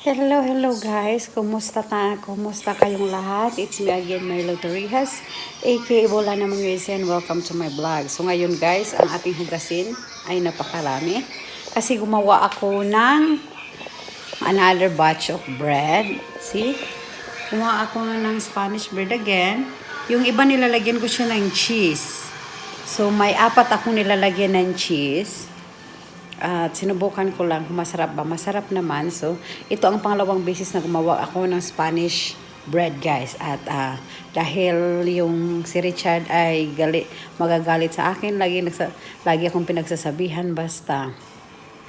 Hello, hello guys. Kumusta kayong lahat? It's me again, Marlo Torrijas, aka Bola Namang Reason. Welcome to my vlog. So ngayon guys, ang ating hugasin ay napakarami. Kasi gumawa ako ng another batch of bread. See? Gumawa ako ng Spanish bread again. Yung iba nilalagyan ko siya ng cheese. So may 4 akong nilalagyan ng cheese. At sinubukan ko lang kung masarap ba. Masarap naman. So, ito ang pangalawang beses na gumawa ako ng Spanish bread, guys. At dahil yung si Richard ay magagalit sa akin, lagi akong pinagsasabihan basta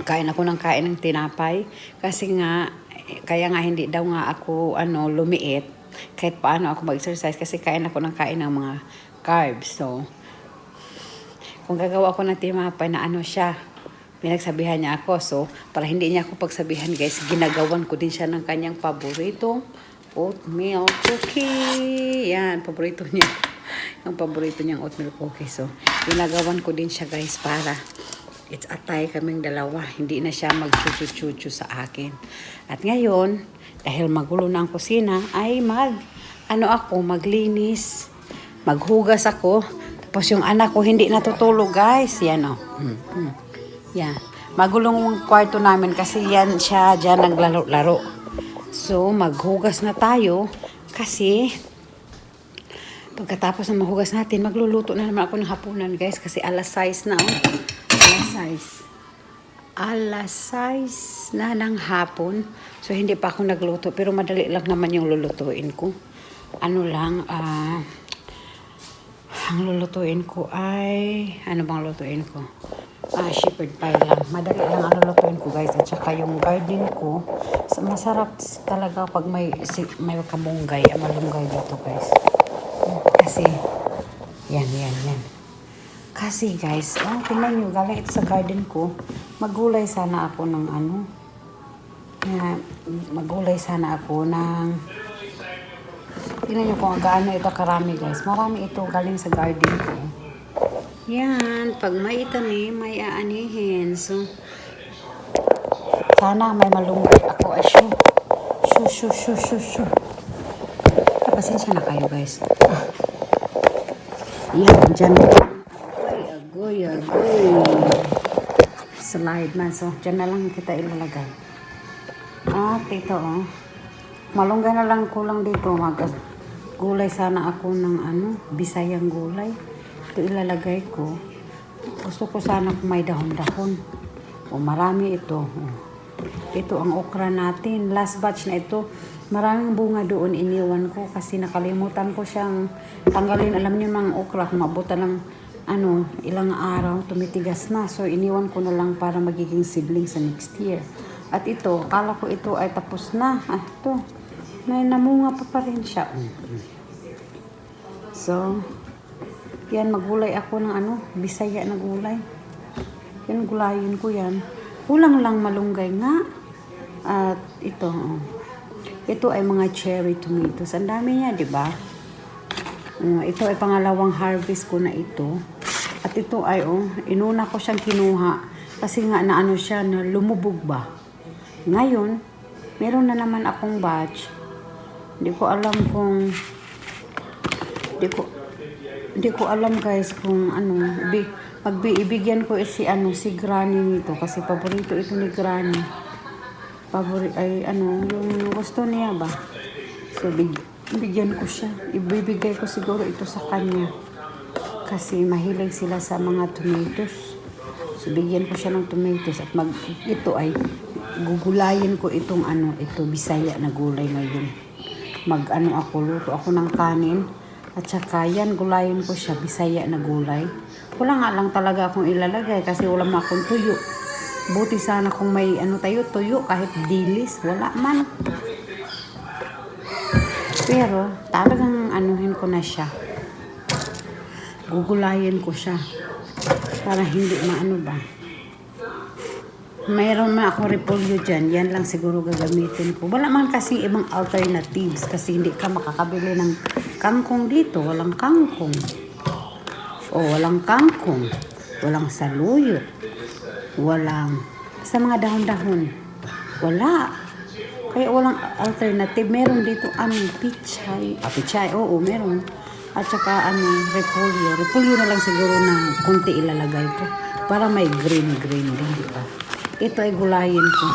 kain ako ng kain ng tinapay. Kasi nga, kaya nga hindi daw nga ako lumiit. Kahit paano ako mag-exercise kasi kain ako ng kain ng mga carbs. So, kung gagawa ako ng tinapay na siya, pinagsabihan niya ako. So, para hindi niya ako pagsabihan guys, ginagawan ko din siya ng kanyang paboritong oatmeal cookie. Yan, paborito niya. Yung paborito niyang oatmeal cookie. So, ginagawan ko din siya guys para it's atay kaming dalawa. Hindi na siya magchuchu-chuchu sa akin. At ngayon, dahil magulo na ang kusina, ay maglinis. Maghugas ako. Tapos yung anak ko hindi natutulog guys. Yan o. Yan. Magulong kwarto namin kasi yan siya dyan naglaro-laro. So, maghugas na tayo kasi pagkatapos na maghugas natin, magluluto na naman ako ng hapunan guys kasi alas 6 na. Alas 6 na ng hapon. So, hindi pa ako nagluto pero madali lang naman yung lulutuin ko. Ang lulutuin ko ay bang lutuin ko? Shepherd pie lang. Madali lang ang lulutuin ko guys. At saka yung garden ko, masarap talaga pag may kamunggay, malunggay dito guys. Kasi, yan. Kasi guys, tingnan nyo, galing ito sa garden ko, magulay sana ako ng tingnan nyo kung gaano ito karami guys. Marami ito galing sa garden ko. Yan, pag may itanim, may aanihin. So, sana may malunggay ako. Pasensya na kayo, guys. Yan, dyan. Agoy. Slide man. So, dyan na lang kita ilalagay. At ito, malunggay na lang kulang dito. Gulay sana ako ng bisayang gulay. Ito ilalagay ko. Gusto ko sana kung may dahon-dahon. Marami ito. Ito ang okra natin. Last batch na ito. Maraming bunga doon iniwan ko kasi nakalimutan ko siyang tanggalin. Alam niyo mga okra, kung mabuta ng ilang araw, tumitigas na. So, iniwan ko na lang para magiging sibling sa next year. At ito, akala ko ito ay tapos na. Ito. May namunga pa rin siya. So, yan, magulay ako ng bisaya na gulay. Yan, gulayin ko yan. Kulang lang malunggay nga. At ito, ito ay mga cherry tomatoes. Ang dami niya, di ba? Ito ay pangalawang harvest ko na ito. At ito ay, inuna ko siyang kinuha. Kasi nga na siya, na lumubog ba. Ngayon, meron na naman akong batch. Hindi ko alam guys kung ibigyan ko si Granny nito kasi paborito ito ni Granny. Yung gusto niya ba? So bigyan ko siya. Ibibigay ko siguro ito sa kanya. Kasi mahilig sila sa mga tomatoes. So bigyan ko siya ng tomatoes at ito ay gugulayin ko itong ito bisaya na gulay ngayon. Luto ako ng kanin. At saka yan, gulayin ko siya, bisaya na gulay. Wala nga lang talaga akong ilalagay kasi wala man akong tuyo. Buti sana kung may tuyo kahit dilis, wala man. Pero talagang ko na siya. Gugulayin ko siya para hindi ba. Mayroon na ako repolyo dyan. Yan lang siguro gagamitin ko. Wala man kasing ibang alternatives kasi hindi ka makakabili ng kangkong dito. Walang kangkong. Walang kangkong. Walang saluyot. Walang sa mga dahon-dahon. Wala. Kaya walang alternative. Meron dito, pichay. Pichay, oo, meron. At saka, repolyo. Repolyo na lang siguro ng konti ilalagay ko. Para may green-green din, di ba? Ito ay gulayin ko.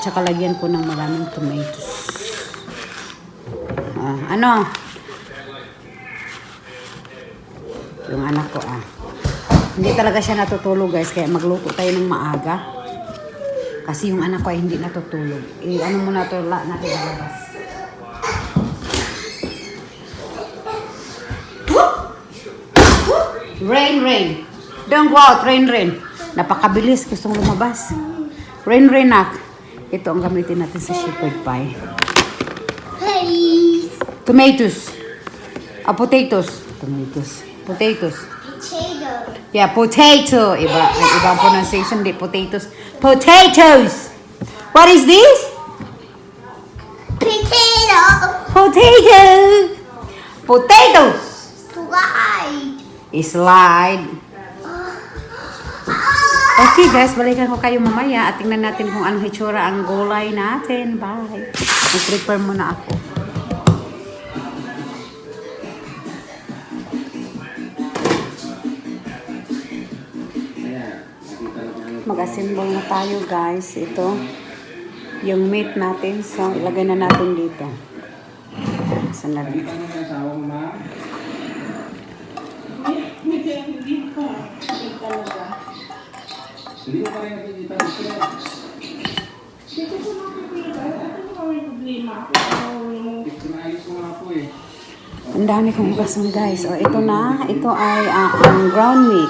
Tsaka lagyan ko ng maraming tomatoes. Yung anak ko, Hindi talaga siya natutulog, guys. Kaya magluto tayo ng maaga. Kasi yung anak ko ay hindi natutulog. Muna ito, natin lalabas. Rain. Don't go out, rain. Napakabilis, gustong lumabas. Rain, nak. Ito ang gamitin natin sa shepherd pie. Please. Tomatoes. Potatoes. Potatoes. Potato. Yeah, potato. Iba ang pronunciation, di potatoes. Potatoes. What is this? Potato. Potato. Potatoes. Slide. Slide. Okay guys, balikan ko kayo mamaya at tingnan natin kung anong hitsura ang gulay natin. Bye. Mag-prepare muna ako. Mag-assemble na tayo guys. Ito yung meat natin. So, ilagay na natin dito. Sandali. Hindi ko pa rin nakikita ko sila. Dito ko nakikita. Ano ko may problema ako? Pinayos ko nga po eh. Ang dami kong hugasan guys. Ito na. Ito ay ang ground meat.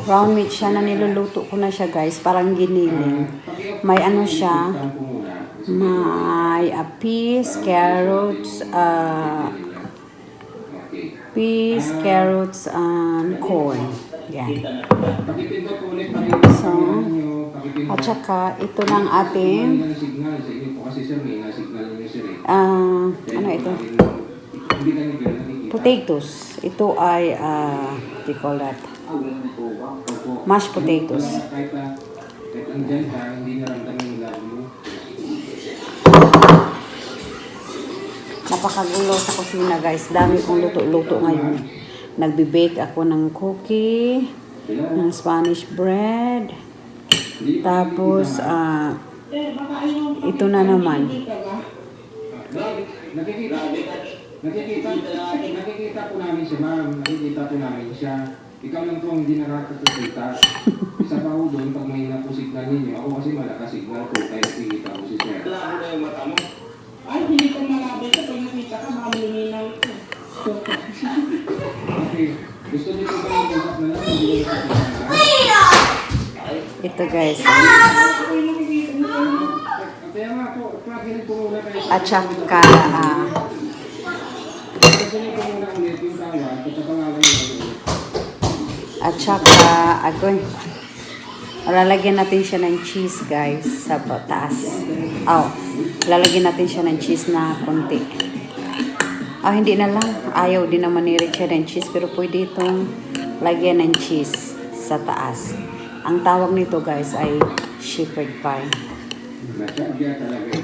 Ground meat siya na niluluto ko na siya guys. Parang giniling. May siya. May peas, carrots, and corn. Yan. So, at saka ito ng ating ano ito? Potatoes. Ito ay what do you call that? Mashed potatoes. Napakagulo sa kusina guys. Dami kong luto-luto ngayon. Nagbe-bake ako ng cookie, ng Spanish bread. Tapos, ito na naman. Nakikita po namin si ma'am. Nakikita po namin siya. Ikaw lang po ang hindi nakakakita. Isa pa ho doon, pag may napusignal ninyo, ako kasi malakas signal ko, kaya nakikita ko si sir. Wala ko na yung mata mo. Ay, hindi ko malabay ka. Pag nakita ka, makaluminaw ko. Okay. Gusto niyo po ba yung usap na lang? Hindi ko nakikita. Ito guys. Kaya nga po, pakinig po muna kayo. At saka, Gusto niyo po muna ulit yung tawag, at sa pangalan niyo ulit. at saka, lalagyan natin siya ng cheese guys sa taas. Lalagyan natin siya ng cheese na konti. Hindi na lang. Ayaw din naman ni Richard ng cheese, pero pwede itong lagyan ng cheese sa taas. Ang tawag nito guys ay shepherd pie.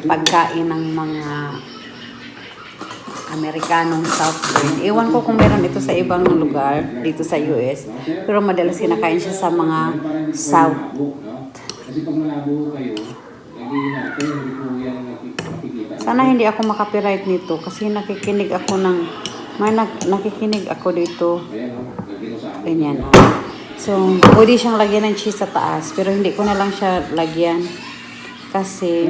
Pagkain ng mga Amerikanong South Bend. Ewan ko kung meron ito sa ibang lugar dito sa US. Pero madalas kinakain siya sa mga South. Kasi pag malabo kayo, hindi po yan nakikita. Sana hindi ako makapiright nito kasi nakikinig ako dito. Ganyan. So, pwede siyang lagyan ng cheese sa taas. Pero hindi ko na lang siya lagyan. Kasi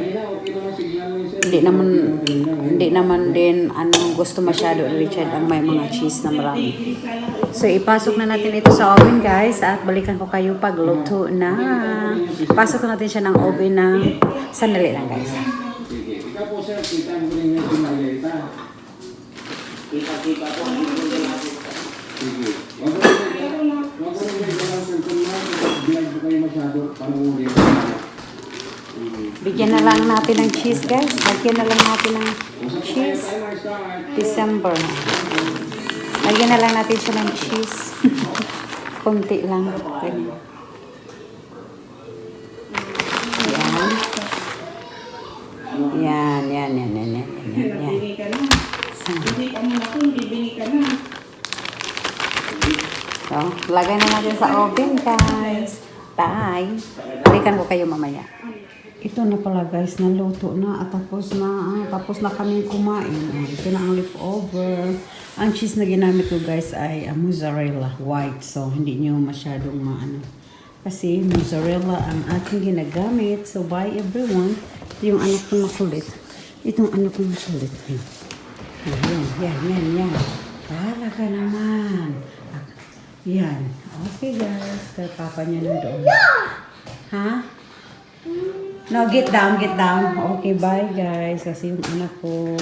hindi naman din gusto masyado Richard ang may mga cheese na marami. So ipasok na natin ito sa oven guys at balikan ko kayo pag luto na. Pasok natin siya ng oven ng sandali lang guys. Sige. Ikaw po sir, kita mo rin yung pinalita. Kita po. Sige. Wag mo rin walang cellphone na. Bilag po kayo masyado panuuli. Bigyan na lang natin ng cheese guys. Lagyan na lang natin ng cheese. December. Lagyan na lang natin siya ng cheese. Konti lang. Ganyan. Yan. Yan. yan. Nabingi ka na. Hindi ka muna kung bibingi ka na. So, lagay na natin sa oven, guys. Bye. Balikan ko kayo mamaya. Ito na pala, guys. Naluto na. At tapos na kaming kumain. Ito na ang leftover. Ang cheese na ginamit ko, guys, ay mozzarella white. So, hindi nyo masyadong maano. Kasi mozzarella ang aking ginagamit. So, bye everyone. Ito yung anak ko makulit. Itong anak ko makulit. Yan. Talaga naman. Yan. Okay, guys. Kaya papa niya nandoon. Ha? No, get down. Okay, bye, guys. Kasi yung anak ko